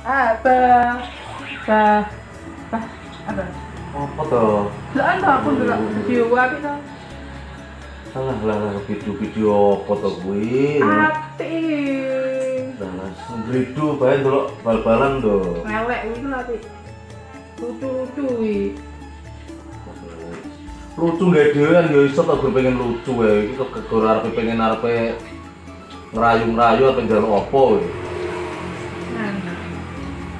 Apa? Bah, bah, apa? Apa toh? Lah anda aku ndelok video apa to? Lah video apa toh kuwi? Apik. Lah ngridu bae ndelok bal-balan to. Elek kuwi lho apik. Lucu-lucu kuwi. Lucu gak dhewean ya iso to gur pengen lucu wae. Iki kok gur arepe pengen arepe ngerayu-ngerayu arepe njaluk apa kowe? Nah.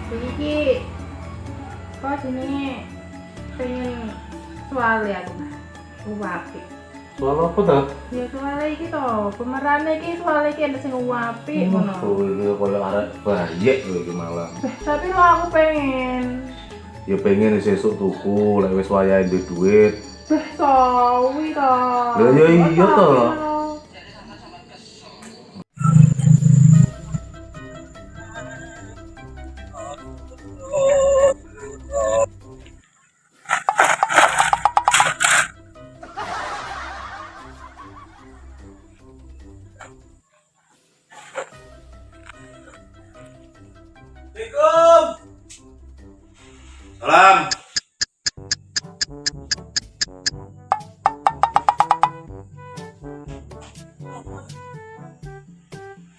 Iki kok jenenge pengen soalnya aku mah. Apik. Soal apa toh? Ya soalnya iki to, pemerane iki soalnya iki ana sing apik ngono. Oh, iki koyo arek bayek lho iki malah. Tapi lo aku pengen. Ya pengen sesuk tuku lek wis wayahe duwe duit. Sawi to. Lah ya iya to. Assalamualaikum. Salam.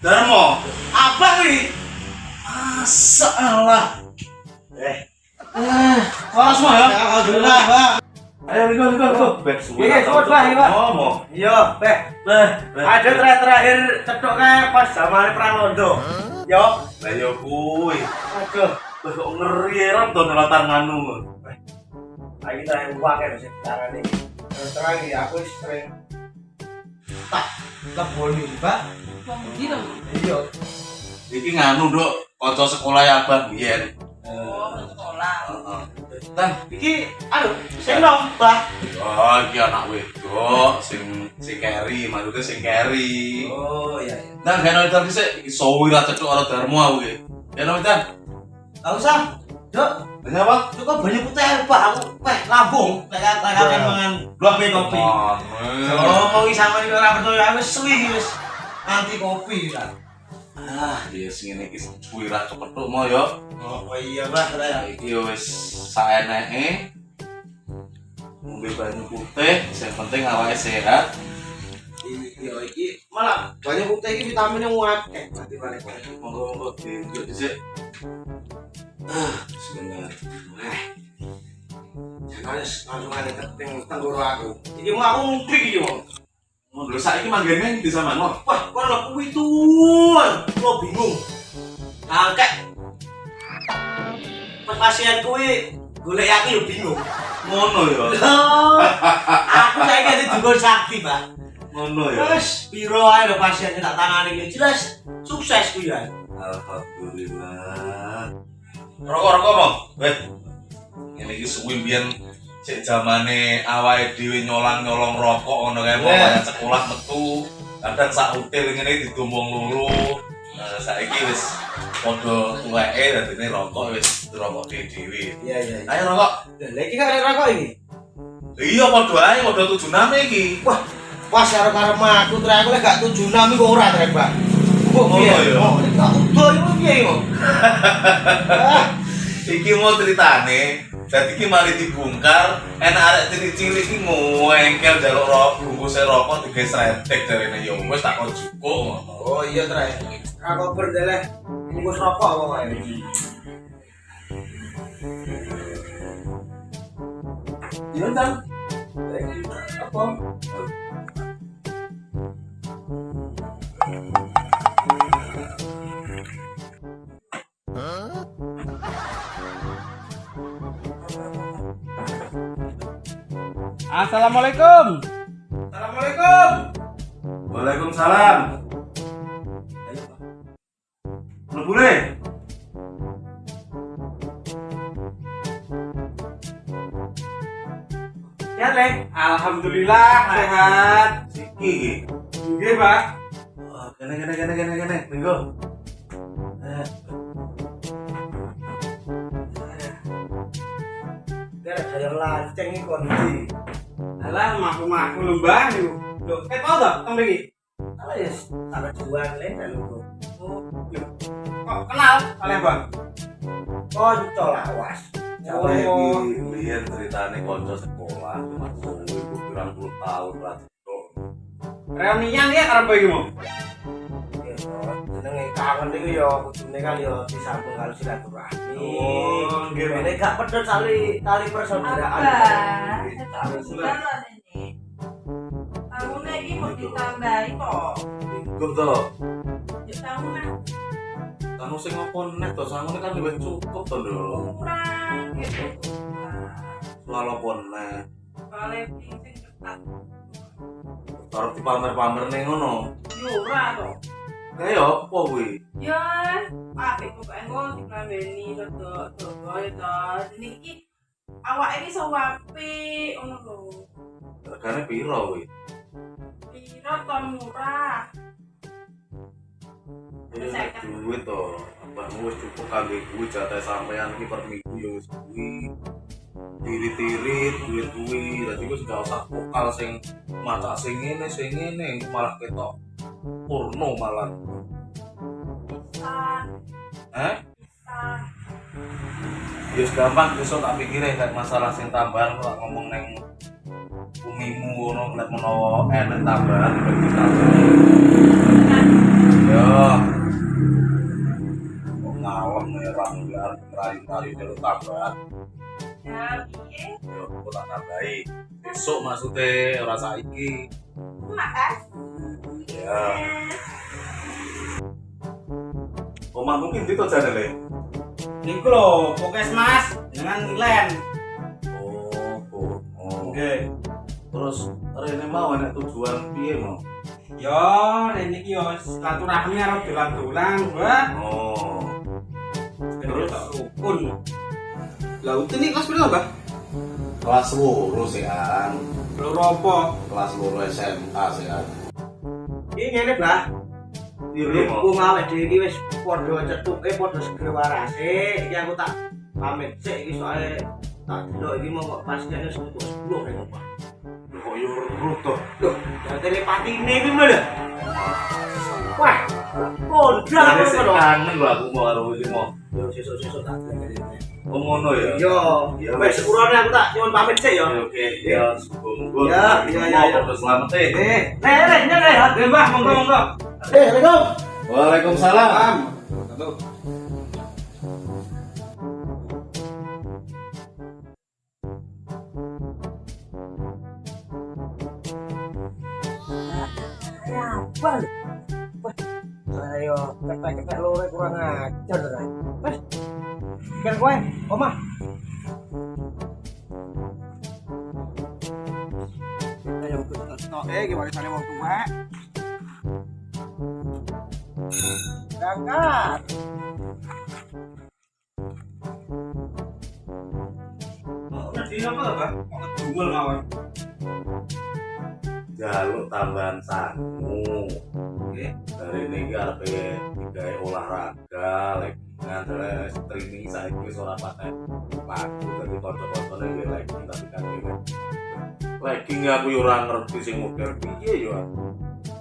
Darmo, apa ini? Masalah. Halo semua ya. Alhamdulillah, Bang. Ayo go. Bek suwe. Iya, cepet Bang, iya, Bang. Ngomong. Iya, Beh. Ada terakhir cetok kayak pas zaman Pranondo. Yo. Lah yo kuwi. Aduh, Wis kok ngeri ron to nelatan nganu. lagi terakhir uang ya masih tangan ini. Terus terang ya aku sering tak leboni, Pak. Gitu. Iya. Iki nganu, Nduk, kanca sekolah Abang biyen. Sekolah. Heeh. Nah, iki aduh, sing nom, Pak. Oh, iki anak wedok sing carry, maksudnya sing carry. Oh, iya. Nang kene itu sik iso ora cecuk ora Darmo aku iki. Ya no, Tan. Enggak usah. Dok, Banyak apa? cukup banyak putih, Pak. Aku lambung kayak mangan kopi. Oh, mau sama iki ora percaya wis suwi wis anti kopi kan. Ah, ya sing ngene iki suwi ra cepethuk mo yo. Oh iya, Pak. Iki yo wis saeneke. Ngombe banyu putih, sing penting awake sehat. Iya, iki malah banyak putih iki vitamin yang akeh. Nanti balik. Monggo diunjuk dhisik. Ah, sebentar. Jangan langsung ada tenggorokan aku. Iki mau aku nguplik iki, Wong. Lho saiki manggene di samano. Wah, kok lo kuwi tuan, lo bingung. Kakek. Pas pasien kuwi golek aku yo bingung. Ngono yo. Loh, aku saiki ada dukun sakti, Pak. Ngono yo. Wes, piro ae lho pasiennya tak tangani iki. Jelas sukses kuwi ya. Alhamdulillah. Rokok Bang. Weh. Ngene iki suwi mbiyen cek zamane awake dhewe nyolong rokok ngono kae bapak sekolah metu. Kadang sak hotel ngene didombong loro. Nah, saiki wis padha tuweke dadine rokok wis rokok dhewe. Iya. Ayo rokok. Lah iki kan rokok iki. Iya padha ae padha 76 iki. Wah, pas karo aku trek aku lek gak 76 iku ora trek, Pak. Kok Oh, piye? iya. Oh, tak udo iku piye iku? Iki mau ceritane, dadi iki mari dibongkar, enak arek cilik-cilik iki ngengkel njaluk bungkuse rokok digawe sretek jarene ya wis tak kon cukup. Oh iya, trek. Rokok berdeleh bungkus rokok kok ae. Iya Tan. Apa? Assalamualaikum. Assalamualaikum. Waalaikumsalam. Ayo, Pak. Mlebu le. Sehat, Lek? Alhamdulillah sehat. Siki iki. Nggih, Pak. Oh, kene. Minggu. Kayak lanceng iki kondisi. Alah, maku-maku lembah niku. Lho, tau ta teng mriki? Ala ya sampai jual le lho. Oh, lho. Kok kenal kalian, Bang? Konco lawas. Sampai Oh. biyen ceritane kanca sekolah cuma suwe iku pirang puluh tahun lah. Reunian ya karo iki mau. Ya, jenenge kangen iki ya kudune kan ya disambung karo silaturahmi. Oh, nggih, Pak. Ini gak pedot tali persaudaraan. Abah, bukan lah ini. Tahunnya ini mau ditambahi kok. Cukup to. Ya tahunnya Kanu sing opo nek to sangune kan wis cukup to lho. kurang gitu. Soal opo nek. Kalau sing ketat, Arep dipamer-pamer ning ngono. yura toh. Kayak opo kuwi? Ya, apa itu kan gue diklambeni dodo ya toh. Niki awak ini sawapi, ono lho. Regane piro kuwi? Piro to murah. Ya duit to. Abahmu wis cukup kanggo kuwi jatah sampean iki per minggu ya wis kuwi. Tirit-tirit duit kuwi. Dadi wis gak usah vokal sing maca sing ngene malah ketok porno malah. Bisa, bisa. Ya gampang besok tak pikirin kayak masalah sing tambahan kok ngomong neng bumimu ngono nek menawa enek tambahan bagi tambahan. Yo. Kok ngalem merah biar merayu-rayu jalur tambahan. Ya, piye? Yo kok tak tambahi. Besok maksudnya ora saiki. Makasih. Ya. Omah mungkin itu jane le. Niku lho, Pokesmas dengan Milen. Oh. Nggih. Terus rene mau enek tujuan piye mau? Yo, rene iki yo silaturahmi karo dolan-dolan, Mbak. Oh. Terus rukun. Lah utin iki kelas piro, Mbak? Kelas 2 sih kan. Loro apa? Kelas 2 SMA sih kan. Iki ngene, Mbah. Piye mau? Aku ngawet dhewe iki wis padha cetuke padha segera warase. Iki aku tak pamit sik iki soalnya tak delok iki mau kok pas kene 10 rek, Pak. Kok yo weruh to. Loh, ya telepatine iki lho. Wah, kondang Jadi sih ngono. kangen lho aku mau karo iki mau. Yo sesuk-sesuk tak delok. Oh ngono ya. Yo, wis sepurane aku tak nyuwun pamit sik yo. Oke, ya sungguh-sungguh. Ya. Terus selamat ya. Rek, Nggih, Mbah, monggo. Assalamualaikum. Waalaikumsalam. Satu. Apa? Wah, ayo, kepek-kepek lore kurang ajar ora. Wes. Kan kowe, omah. Ayo tok gimana sana wong tua. Berangkat. Jadi apa to, Mbak? Kok kedumel mawon. Jaluk tambahan sangu. Oke. Dari ini arepe digawe olahraga, legingan, terus streaming saiki wis ora pakai lagu dari kanca-kancane nggih legging tapi kan nggih. Legging aku yo ora ngerti sing model piye yo.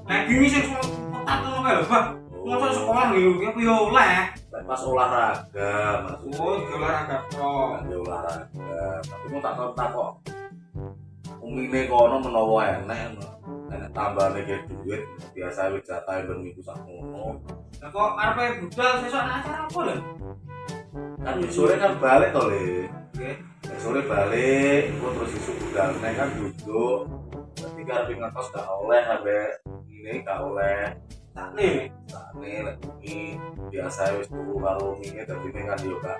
Lagi ini sing ketat ngono kae lho, Mbah. Mosok sekolah nggih apa yo oleh. Lek pas olahraga maksudnya. Oh, di olahraga pro. Di olahraga. Tapi mau tak kok. Umine kono menawa enek tambahane ke duit biasa wis jatahe ben minggu sak ngono. Lah kok arepe budal sesuk ana acara apa lho? Kan sore kan balik to, Le. Nggih. Sore balik, kok terus isuk budal nek kan duduk. Tapi karep ngekos gak oleh sampe ini gak oleh. Sakne. Sakne lek iki biasa wis turu karo mine dadi kan yo gak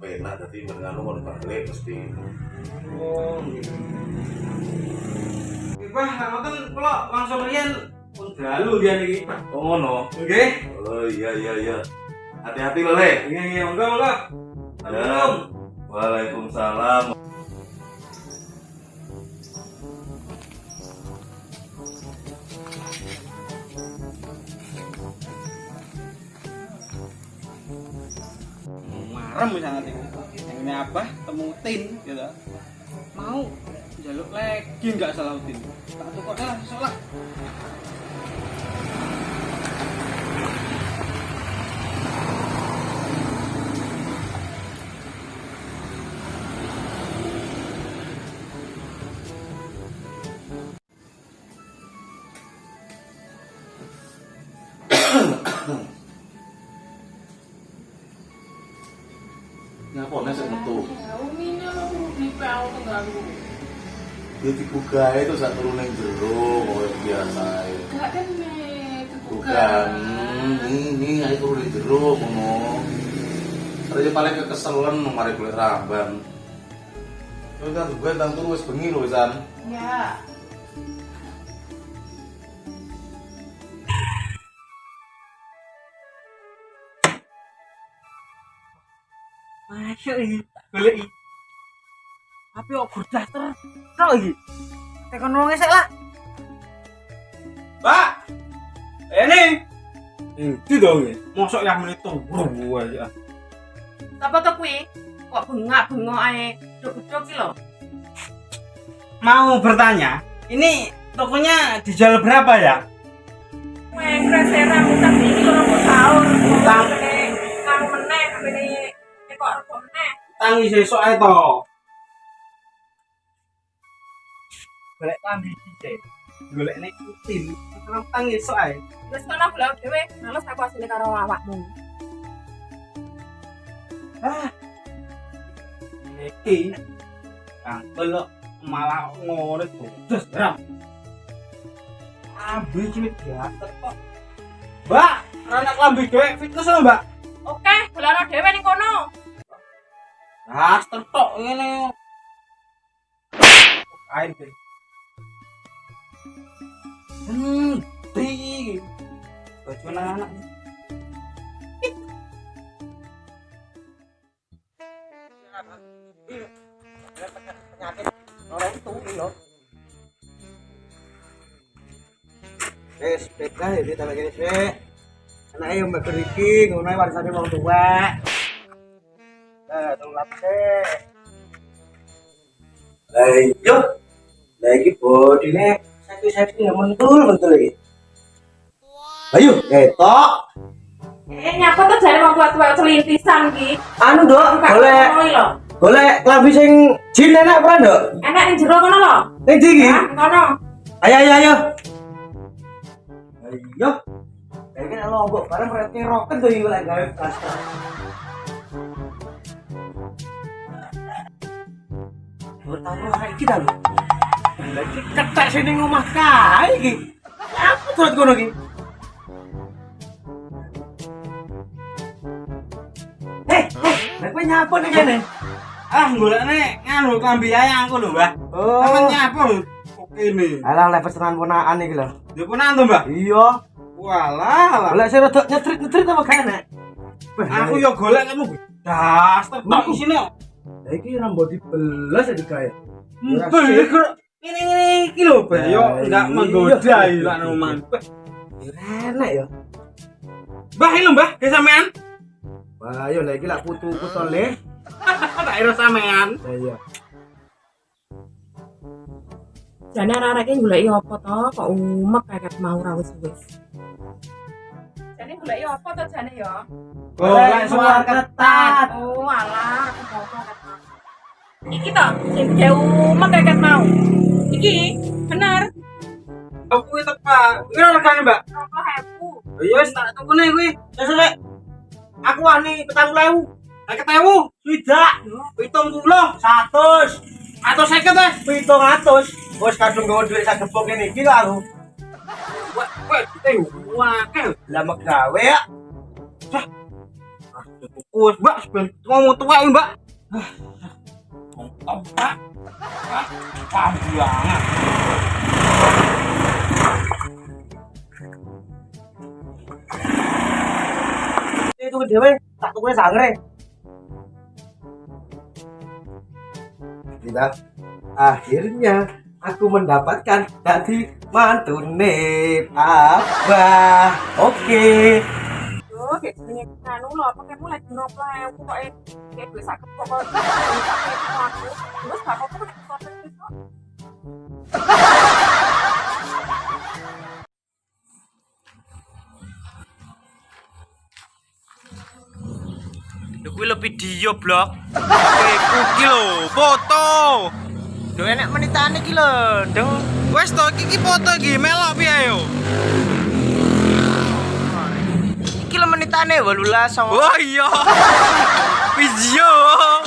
penak dadi menengano kon balik mesti. Oh. Wah, ngoten kula langsung riyen pun dalu riyen iki. Oh ngono. Nggih. Oh iya. Hati-hati lho, Le. Nggih, monggo. Assalamualaikum. Waalaikumsalam. Marem sangat ini. Yang ini apa? Temutin gitu. Mau jaluk lagi nggak salah utin. Tak tukar dah sholat. Ngapa nek sik metu? Ini aku di PL terganggu. Ya dibuka itu sak turu ning jero koyo biasa ae. Gak kan nih, Bukan. Ini ae turu ning jero ngono. Terus paling kekeselan mari golek ramban. Terus kan gue tang turu wis bengi lho wisan. Ya. Masuk iki, golek iki. Tapi kok gurdah terus tok iki. Tekan wong esek lah. Mbak. Ini. Itu dong. Mosok yang menit turu aja. Apa tuh kuwi? Kok bengak-bengok ae dok-dok iki lho. Mau bertanya, ini tokonya dijual berapa ya? Weh, kresera utang iki lho kok sahur. Utang. Kang meneh ngene kok rego meneh. Tangi sesuk ae to. Golek klambi iki. Golek nek utin, terus tangi esuk ae. Wis kono blok dhewe, males aku asline karo awakmu. Iki kangkel malah ngono bodos ram. Ambil cimit diatet kok. Mbak, anak lambi dhewe fitness lho, Mbak. Oke, gelaro dhewe ning kono. Nah, tetok ngene. Kain deh. Di. Baju anak-anak. Penyakit orang itu lho. Sepeda ini tambah gini sih. Anaknya yang bakal iki, ngono warisannya wong tua. Tunggu lapse. Ayo. Lagi bodine satu-satu yang mentul iki. Ayo, ketok. Nyapa tuh jare wong tua-tua celintisan iki. Anu, Dok, golek klambi sing jin enak apa, Dok? Enak ning jero kono lho. Ning ndi iki? Kono. Ayo. Ayo. Kayak kan lombok bareng berarti roket tuh iki lek gawe plaster. Pertama hari kita lho. Lagi ketek sini ngomah kae iki. Aku turut kono iki. Lek kowe nyapa ning kene? Golekne nganu klambi ayangku lho, Mbah. Oh. Sampeyan nyapa lho? Oke nih. Alah lek pesanan ponakan iki lho. Dia punan to, Mbah? Iya. Walah. Lek sing rada nyetrit-nyetrit apa gak enak? Aku yo golek kamu das tetok isine. Lah iki nambah dibelas ya digawe. Ini iki lho, Mbah. Yo enggak menggoda iki lak oman. Enak ya. Mbah, iki lho, Mbah, ge sampean. Wah, ayo lagi lak putu-putu le. Tak ira sampean. Iya. Jane arek-arek iki goleki apa to? Kok umek kayak mau ra wis-wis. Jane goleki apa to jane ya? Golek suar ketat. Oh, alah, aku mau ketat. Iki to, sing jauh umek kayak mau. Iki bener. Aku kuwi tepak. Piro regane, Mbak? 20.000. Ya wis tak tukune kuwi. Sesuk aku wani 40.000. Nek ketemu, swidak. 70, 100. Atau 50 teh. 700. Wes kadung gawe dhuwit sak gepok ngene iki lho aku. Wah, wakil. Lah megawe ya. Wes, Mbak, ngomong tuwek, Mbak. Mantap, Pak. Pambulangan. Itu dhewe tak tukune sangre. Kita akhirnya aku mendapatkan ganti mantune Abah. Oke. Yo, kayak jenenge anu lho, apa kamu lagi nopo ae aku kok kayak duwe sak kepok kok. Terus apa kok kok. Kuwi lebih video blog. Kuwi lho, foto. Lho enek menitane iki lho, Deng. Wes to iki foto iki melok piye yo. menitane 18. Oh iya. Video.